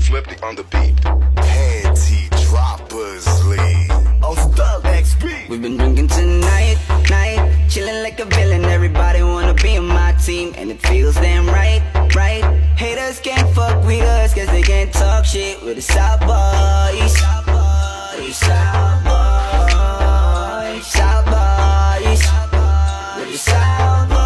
Flippy on the beat. Panty droppers lead. On Thug XP. We've been drinking tonight, chilling like a villain. Everybody wanna be on my team, and it feels damn right. Haters can't fuck with us, cause they can't talk shit with the South Boys. South Boys, South Boys, South Boys, with the South Boys.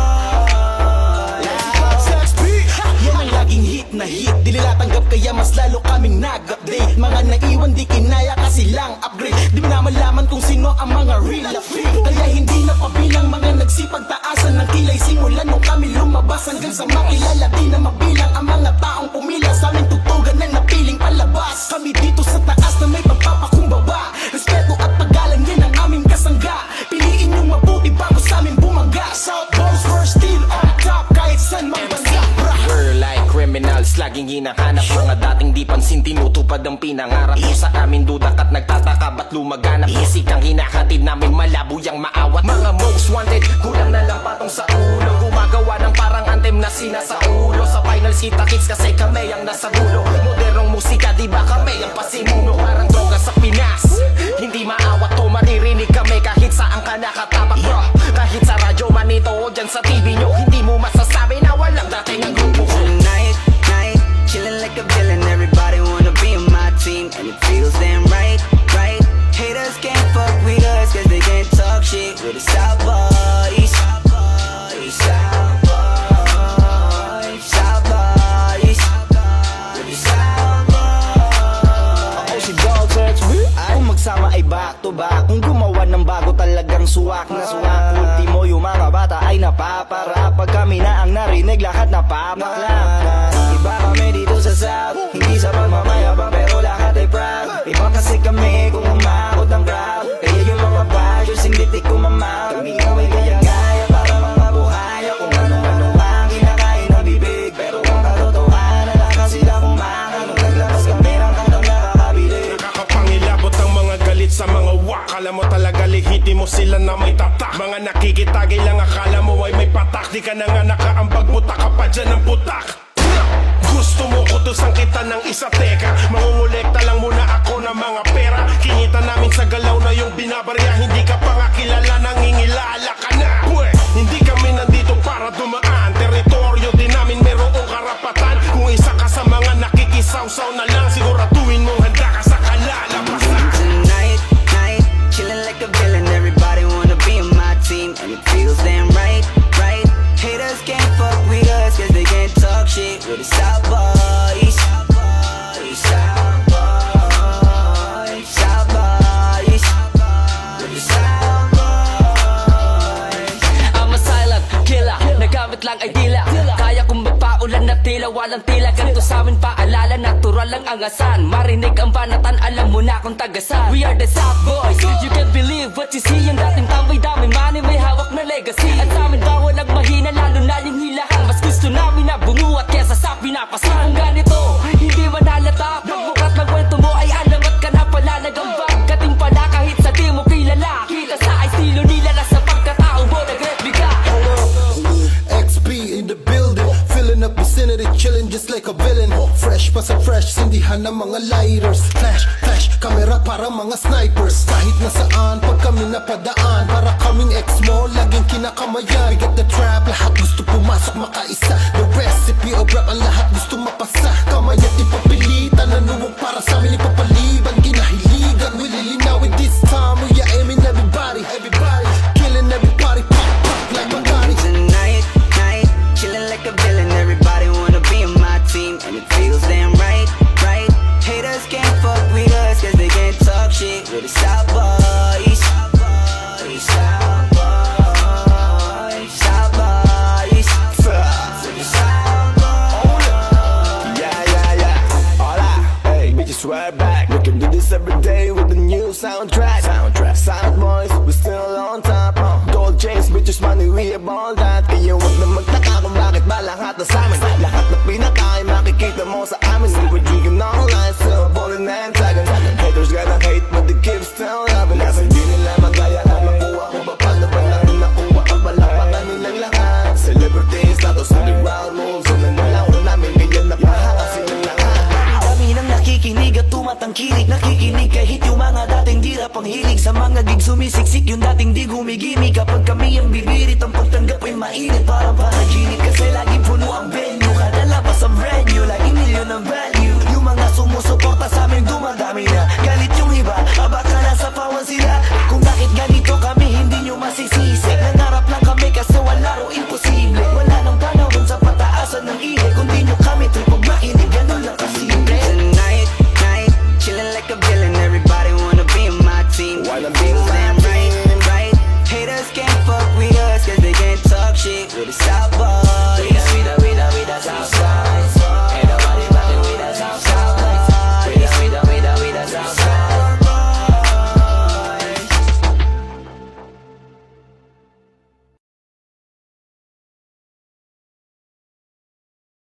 Yan ang laging hit na hit, di nila tanggap kaya mas lalo kaming nag-update. Mga naiwan di kinaya kasi lang upgrade. Di mo na malaman kung sino ang mga real fake. Kaya hindi na pabilang mga nagsipag taasan ng kilay. Simula nung kami lumabas hanggang sa makilala. Di na mabilang ang mga taong pumila sa aming tugtugan na napiling palabas. Kami dito sa taas na may pagpapakumbaba. Respeto at paggalang yan ang aming kasangga. Piliin yung mabuti bago sa amin bumaga. South Boys, we're still on top kahit saan mang banda. We're like criminals, laging hinahanap. Mga dating di pansin, tinutupad ang pinangarap mo sa amin. Dudak at nagtataka, ba't lumaganap? Musikang hinahatid namin, malabo yang maawat. Mga most wanted, kulang na lang patong sa ulo. Gumagawa ng parang anthem na sina sa ulo. Sa finals kita hits kasi kami ang nasa dulo. Modernong musika, di ba kami ang pasimuno? Parang droga sa Pinas, hindi maawat to. Maririnig kami kahit saan ka nakatapak, bro. Kahit sa radyo man ito o dyan sa TV nyo, hindi mo masasabi na walang dating ang grupo ko. Tonight, chilling like a villain. Everybody wanna be on my team, and it feels damn right. Haters can't fuck with us, cause they can't talk shit with the South Boys. South Boys, South Boys, South Boys, with the South Boys. Ako si Dog XP. Kung magsama ay back to back. Kung gumawa ng bago talagang suwak na suwak. Ultimo yung mga bata ay napapara. Pag kami na ang narinig, lahat napapaklap. Iba kami dito sa South, hindi sa pagmamayabang pero lahat ay proud. Iba kasi kami kung umakot ng crowd. Kaya yung mga values hindi di ko mamaw. Kami ko ay kaya-kaya para mga buhay. Kung ano-ano ang kinakain ng bibig. Pero ang katotohanan na kasi sila kumakan. Nung naglabas kami ng kantang nakakabili. Nakakapangilabot ang mga galit sa mga wak. Alam mo talaga lihiti mo sila na may tatak. Mga nakikitagay lang akala mo ay may patak. Di ka na nga nakaambag, buta ka pa dyan ng putak. Gusto mo utusan kita ng isa teka. Mangungulekta lang muna ako ng mga pera. Kinita namin sa galaw na yung binabarya. Hindi ka pa nga kilala, nangingilala ka na. Pwe, hindi kami nandito para dumaan. Teritoryo din namin merong karapatan. Kung isa ka sa mga nakikisawsaw na lang, siguraduhin mong handa ka sa kalalabasan. Tonight, chilling like a villain. Everybody wanna be on my team, and it feels damn right. Haters can't fuck with us, cause they can't talk shit with the South Boys. South Boys, South Boys, South Boys, with the South Boys. I'm a silent killer, nagamit lang ay tila. Kaya kong magpaulan na tila, walang tila. Ganito sa amin paalala, natural lang ang asan. Marinig ang banatan, alam mo na kung tagasan. We are the South Boys, you can't believe what you see. Yung dating tambay dami, money may hawak na legacy. At sa amin bawal ang mahina, lalo na yung hilahan. Mas gusto namin na bumuhat kesa sa pinapasan. Kung ganito, hindi man halata. Pagbukat ng kwento mo ay alamat ka na pala. Nagambag kating pala kahit sa di mo kilala. Kita sa estilo nila na sa pagkatao mo nagreplika. XP in the building, filling up vicinity, chilling just like a villain. Fresh pa sa fresh, sindihan ng mga lighters. Flash, camera para mga snipers. Kahit nasaan, pag kami napadaan, para kaming ex-mo, laging kinakamayan. We got the trap, lahat gusto pumasok makaisa. The recipe of rap, ang lahat gusto mapasa. Kamay at ipapilitan, nanuwag para sa amin ipapaliban. Kinahiligan, we lilinawin this time. We are aiming everybody, killing everybody, pop like Magari. Tonight, chilling like a villain. Everybody wanna be on my team, and it feels damn right. Haters can't fuck with us, cause they can't talk shit with the South Boys. South Boys, South Boys, South Boys, with the South Boys. Yeah. Hola, hey, bitches right back. We can do this every day with the new soundtrack. South Boys, we still on top. Gold chains, bitches, money, we have all that. Kaya wag na magtaka kung bakit ba lahat na sa amin. Lahat na pinaka ay makikita mo sa amin. We were drinking all night, still balling and tagging. Haters gonna hate, but the kids still loving us. Hindi nila magaya na makuha ko ba paano ba namin nakuha ang palapakan nilang lahat. Celebrity status, underground moves, unang nalaw namin ngayon napahanga silang lahat. Dami ng tumatangkilik Nakikinig kahit yung mga dating di rap ang hilig Sa mga gig sumisiksik yung dating di gumigimik Kapag kami ang bibirit ang pagtanggap ay mainit Parang panaginip kasi laging puno ang venue Kada labas ang rent